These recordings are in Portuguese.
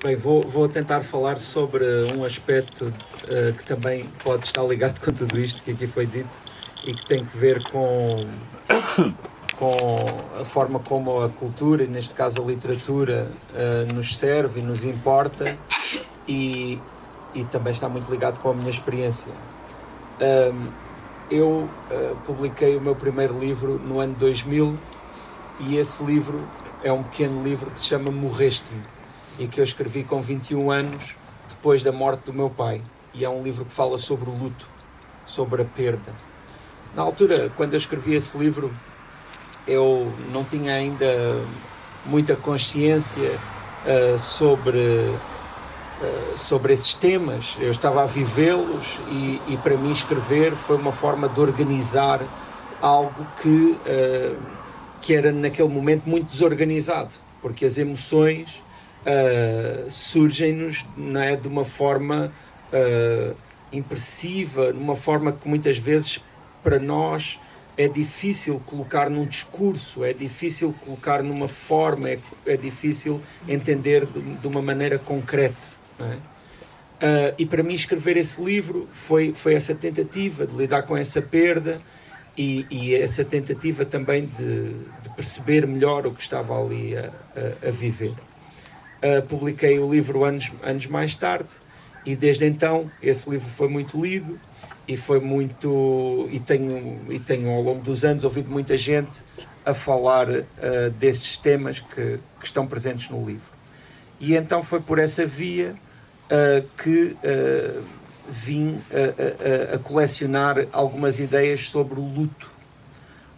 Bem, vou tentar falar sobre um aspecto que também pode estar ligado com tudo isto que aqui foi dito e que tem que ver com a forma como a cultura, e neste caso a literatura, nos serve e nos importa e, e também está muito ligado com a minha experiência. Eu publiquei o meu primeiro livro no ano 2000 e esse livro é um pequeno livro que se chama Morreste-me e que eu escrevi com 21 anos depois da morte do meu pai, e é um livro que fala sobre o luto, sobre a perda. Na altura, quando eu escrevi esse livro, eu não tinha ainda muita consciência sobre esses temas. Eu estava a vivê-los e para mim escrever foi uma forma de organizar algo que era naquele momento muito desorganizado, porque as emoções surgem-nos, não é, de uma forma impressiva, numa forma que muitas vezes para nós é difícil colocar num discurso, é difícil colocar numa forma, é difícil entender de uma maneira concreta, não é? E para mim escrever esse livro foi essa tentativa de lidar com essa perda e essa tentativa também de perceber melhor o que estava ali a viver. Publiquei o livro anos mais tarde e desde então esse livro foi muito lido e foi muito e tenho ao longo dos anos ouvido muita gente a falar desses temas que estão presentes no livro. E então foi por essa via que vim a colecionar algumas ideias sobre o luto.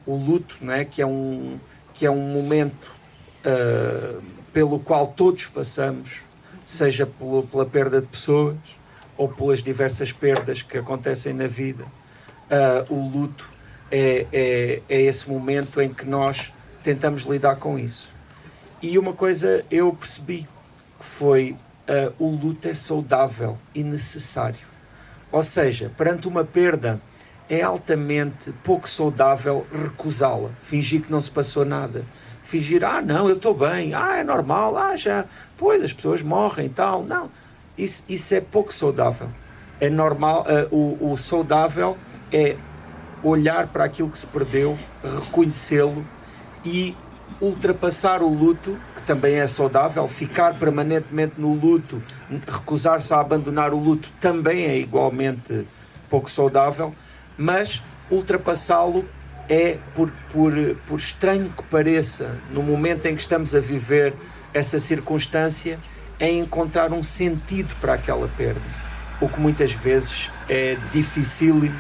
O luto, não é? Que é um momento pelo qual todos passamos, seja pela perda de pessoas ou pelas diversas perdas que acontecem na vida. O luto é esse momento em que nós tentamos lidar com isso. E uma coisa eu percebi, que foi o luto é saudável e necessário. Ou seja, perante uma perda, é altamente pouco saudável recusá-la, fingir que não se passou nada, fingir, não, eu estou bem, é normal, já, pois, as pessoas morrem e tal. Não, isso é pouco saudável. É normal, o saudável é olhar para aquilo que se perdeu, reconhecê-lo e ultrapassar o luto, que também é saudável. Ficar permanentemente no luto, recusar-se a abandonar o luto, também é igualmente pouco saudável, mas ultrapassá-lo é, por estranho que pareça, no momento em que estamos a viver essa circunstância, é encontrar um sentido para aquela perda, o que muitas vezes é difícil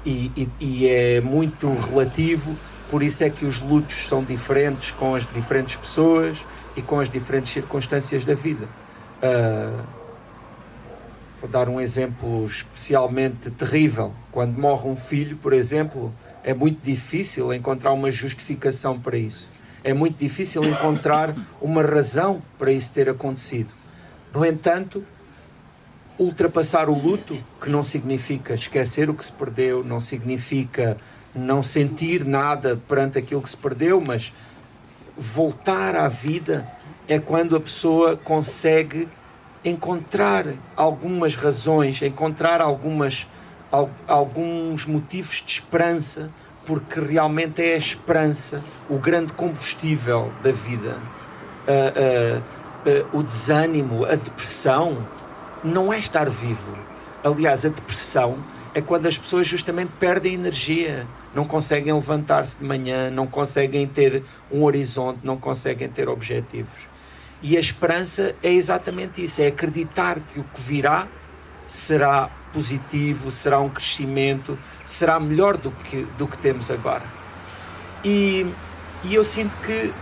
e é muito relativo. Por isso é que os lutos são diferentes com as diferentes pessoas e com as diferentes circunstâncias da vida. Vou dar um exemplo especialmente terrível. Quando morre um filho, por exemplo, é muito difícil encontrar uma justificação para isso. É muito difícil encontrar uma razão para isso ter acontecido. No entanto, ultrapassar o luto, que não significa esquecer o que se perdeu, não significa não sentir nada perante aquilo que se perdeu, mas voltar à vida é quando a pessoa consegue encontrar algumas razões, encontrar alguns motivos de esperança, porque realmente é a esperança o grande combustível da vida. O desânimo, a depressão, não é estar vivo. Aliás, a depressão é quando as pessoas justamente perdem energia, não conseguem levantar-se de manhã, não conseguem ter um horizonte, não conseguem ter objetivos. E a esperança é exatamente isso, é acreditar que o que virá será positivo, será um crescimento, será melhor do que temos agora. E eu sinto que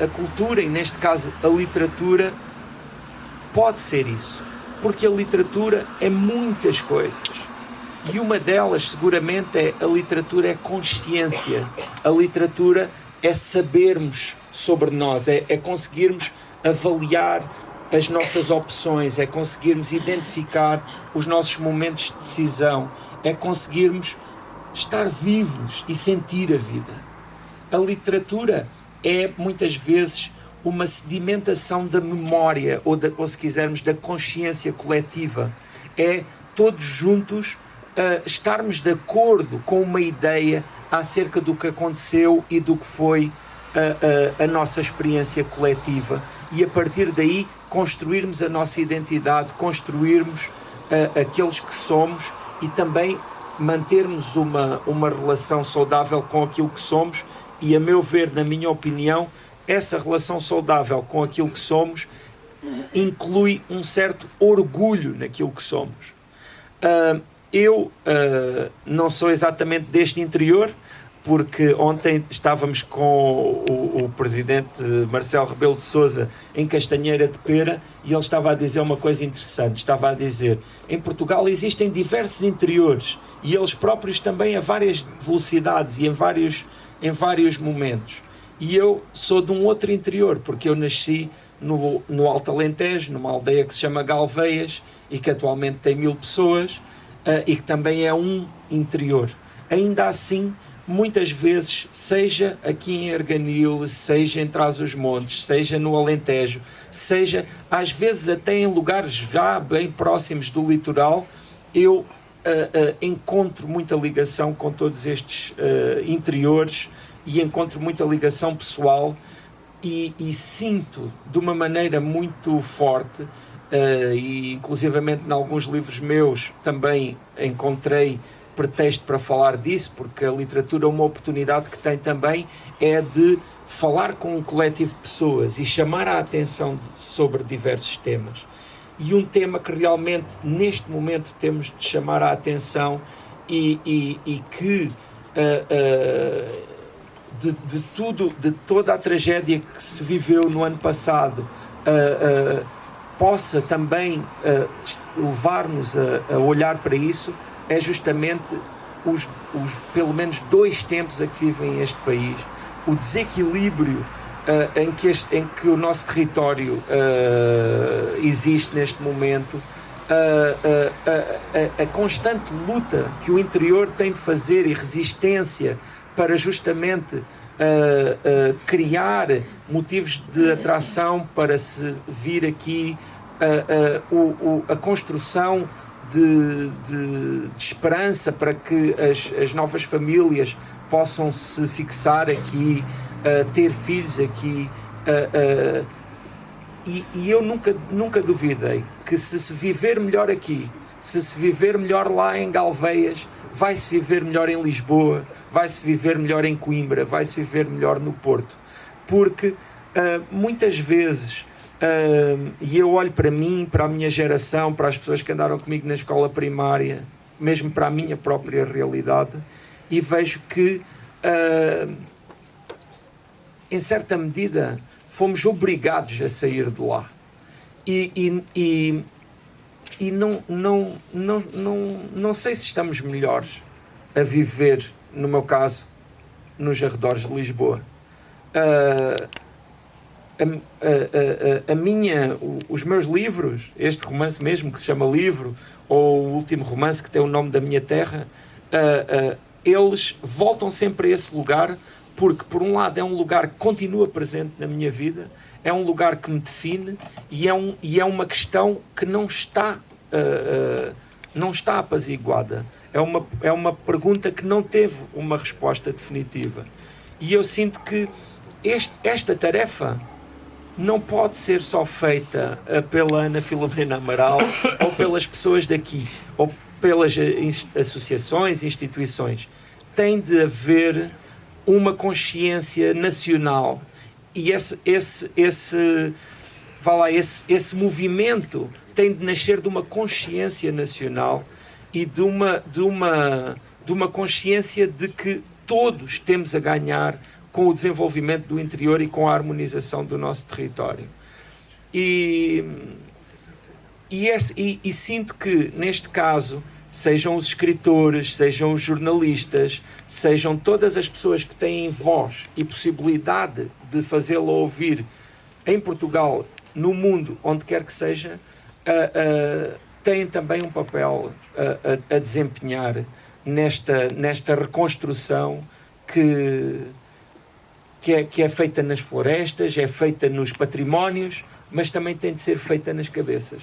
a cultura, e neste caso a literatura, pode ser isso, porque a literatura é muitas coisas. E uma delas, seguramente, a literatura é consciência. A literatura é sabermos sobre nós, é conseguirmos avaliar as nossas opções, é conseguirmos identificar os nossos momentos de decisão, é conseguirmos estar vivos e sentir a vida. A literatura é, muitas vezes, uma sedimentação da memória, ou se quisermos, da consciência coletiva. É todos juntos estarmos de acordo com uma ideia acerca do que aconteceu e do que foi a nossa experiência coletiva, e a partir daí construirmos a nossa identidade, construirmos aqueles que somos, e também mantermos uma relação saudável com aquilo que somos. E, a meu ver, na minha opinião, essa relação saudável com aquilo que somos inclui um certo orgulho naquilo que somos. Eu não sou exatamente deste interior, porque ontem estávamos com o presidente Marcelo Rebelo de Sousa em Castanheira de Pera, e ele estava a dizer uma coisa interessante. Estava a dizer: em Portugal existem diversos interiores, e eles próprios também a várias velocidades e em vários momentos. E eu sou de um outro interior, porque eu nasci no Alto Alentejo, numa aldeia que se chama Galveias, e que atualmente tem 1000 pessoas, e que também é um interior. Ainda assim, muitas vezes, seja aqui em Arganil, seja em Trás-os-Montes, seja no Alentejo, seja às vezes até em lugares já bem próximos do litoral, eu encontro muita ligação com todos estes interiores, e encontro muita ligação pessoal, e sinto de uma maneira muito forte, e inclusivamente em alguns livros meus também encontrei pretexto para falar disso, porque a literatura, uma oportunidade que tem também é de falar com um coletivo de pessoas e chamar a atenção sobre diversos temas. E um tema que realmente neste momento temos de chamar a atenção, e que de toda a tragédia que se viveu no ano passado possa também levar-nos a olhar para isso, é justamente os pelo menos 2 tempos a que vivem este país, o desequilíbrio em que o nosso território existe neste momento, a constante luta que o interior tem de fazer, e resistência para justamente criar motivos de atração para se vir aqui, a construção de esperança para que as novas famílias possam se fixar aqui, ter filhos aqui, e eu nunca duvidei que se viver melhor aqui, se viver melhor lá em Galveias, vai-se viver melhor em Lisboa, vai-se viver melhor em Coimbra, vai-se viver melhor no Porto, porque muitas vezes, e eu olho para mim, para a minha geração, para as pessoas que andaram comigo na escola primária, mesmo para a minha própria realidade, e vejo que em certa medida fomos obrigados a sair de lá, e não sei se estamos melhores a viver, no meu caso, nos arredores de Lisboa. Os meus livros, este romance mesmo que se chama Livro, ou o último romance que tem o nome da minha terra, eles voltam sempre a esse lugar, porque por um lado é um lugar que continua presente na minha vida, é um lugar que me define, e é uma questão que não está apaziguada. É uma pergunta que não teve uma resposta definitiva. E eu sinto que esta tarefa não pode ser só feita pela Ana Filomena Amaral ou pelas pessoas daqui, ou pelas associações, instituições. Tem de haver uma consciência nacional, e esse movimento tem de nascer de uma consciência nacional, e de uma consciência de que todos temos a ganhar com o desenvolvimento do interior e com a harmonização do nosso território. E sinto que, neste caso, sejam os escritores, sejam os jornalistas, sejam todas as pessoas que têm voz e possibilidade de fazê-lo ouvir em Portugal, no mundo, onde quer que seja, têm também um papel a desempenhar nesta reconstrução que é feita nas florestas, é feita nos patrimónios, mas também tem de ser feita nas cabeças.